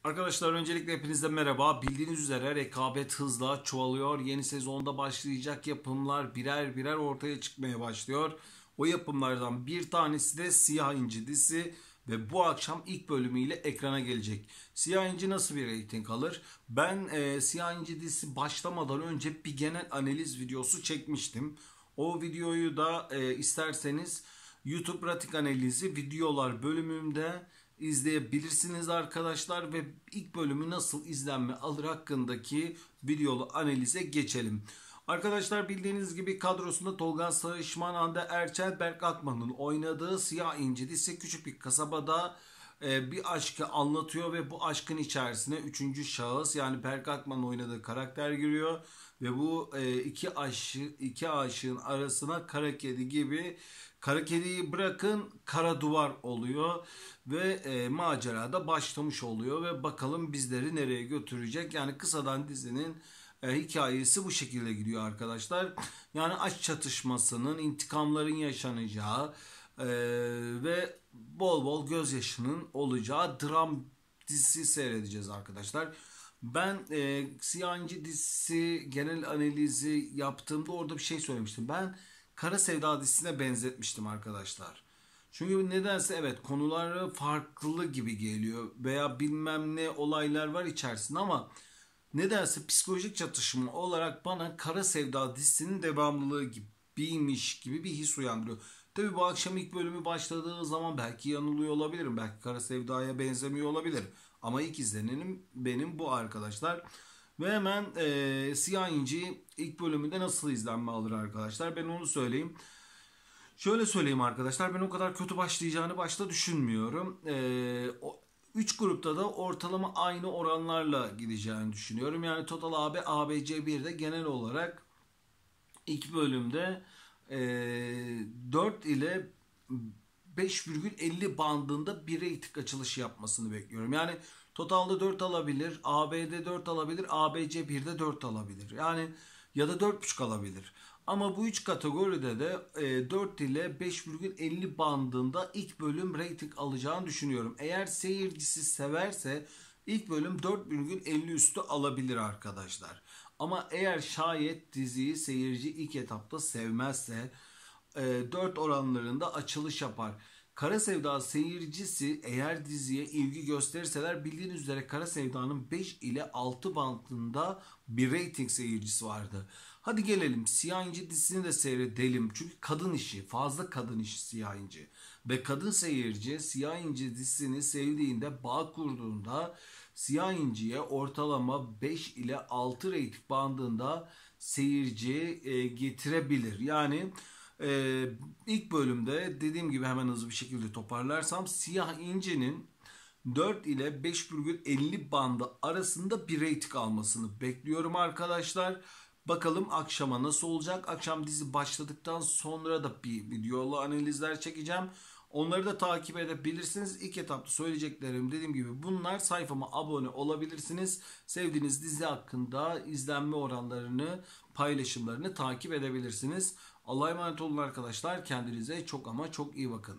Arkadaşlar öncelikle hepinize merhaba. Bildiğiniz üzere rekabet hızla çoğalıyor. Yeni sezonda başlayacak yapımlar birer birer ortaya çıkmaya başlıyor. O yapımlardan bir tanesi de Siyah İnci dizisi ve bu akşam ilk bölümüyle ekrana gelecek. Siyah İnci nasıl bir reyting alır? Ben Siyah İnci dizisi başlamadan önce bir genel analiz videosu çekmiştim. O videoyu da isterseniz YouTube Pratik Analizi videolar bölümümde izleyebilirsiniz arkadaşlar ve ilk bölümü nasıl izlenme alır hakkındaki videolu analize geçelim. Arkadaşlar bildiğiniz gibi kadrosunda Tolga Sağışman, Hande Erçel, Berk Akman'ın oynadığı Siyah İnci dizisi küçük bir kasabada bir aşkı anlatıyor ve bu aşkın içerisine üçüncü şahıs yani Berk Akman'ın oynadığı karakter giriyor ve bu iki aşığın arasına kara kedi gibi, kara kediyi bırakın kara duvar oluyor ve macerada başlamış oluyor ve bakalım bizleri nereye götürecek. Yani kısadan dizinin hikayesi bu şekilde gidiyor arkadaşlar. Yani aşk çatışmasının, intikamların yaşanacağı ve bol bol gözyaşının olacağı dram dizisi seyredeceğiz arkadaşlar. Ben Siyah İnci dizisi genel analizi yaptığımda orada bir şey söylemiştim. Ben Kara Sevda dizisine benzetmiştim arkadaşlar. Çünkü nedense evet konuları farklı gibi geliyor veya bilmem ne olaylar var içerisinde ama nedense psikolojik çatışma olarak bana Kara Sevda dizisinin devamlılığı gibiymiş gibi bir his uyandırıyor. Tabi bu akşam ilk bölümü başladığı zaman belki yanılıyor olabilirim. Belki Kara Sevda'ya benzemiyor olabilir. Ama ilk izlenenim benim bu arkadaşlar. Ve hemen Siyah İnci ilk bölümünde nasıl izlenme alır arkadaşlar? Ben onu söyleyeyim. Şöyle söyleyeyim arkadaşlar, ben o kadar kötü başlayacağını başta düşünmüyorum. 3 grupta da ortalama aynı oranlarla gideceğini düşünüyorum. Yani Total AB, ABC 1'de genel olarak ilk bölümde 4 ile 5,50 bandında bir reyting açılışı yapmasını bekliyorum. Yani totalde 4 alabilir, AB'de 4 alabilir, ABC 1'de 4 alabilir. Yani ya da 4,5 alabilir. Ama bu 3 kategoride de 4 ile 5,50 bandında ilk bölüm reyting alacağını düşünüyorum. Eğer seyircisi severse ilk bölüm 4,50 üstü alabilir arkadaşlar. Ama eğer şayet diziyi seyirci ilk etapta sevmezse 4 oranlarında açılış yapar. Kara Sevda seyircisi eğer diziye ilgi gösterirseler, bildiğiniz üzere Kara Sevda'nın 5 ile 6 bandında bir reyting seyircisi vardı. Hadi gelelim Siyah İnci dizisini de seyredelim. Çünkü kadın işi, fazla kadın işi Siyah İnci. Ve kadın seyirci Siyah İnci dizisini sevdiğinde, bağ kurduğunda Siyah İnci'ye ortalama 5 ile 6 reyting bandında seyirci getirebilir. Yani ilk bölümde dediğim gibi hemen hızlı bir şekilde toparlarsam Siyah İnci'nin 4 ile 5,50 bandı arasında bir reyting almasını bekliyorum arkadaşlar. Bakalım akşama nasıl olacak? Akşam dizi başladıktan sonra da bir videolu analizler çekeceğim. Onları da takip edebilirsiniz. İlk etapta söyleyeceklerim dediğim gibi bunlar. Sayfama abone olabilirsiniz. Sevdiğiniz dizi hakkında izlenme oranlarını, paylaşımlarını takip edebilirsiniz. Allah'a emanet olun arkadaşlar. Kendinize çok ama çok iyi bakın.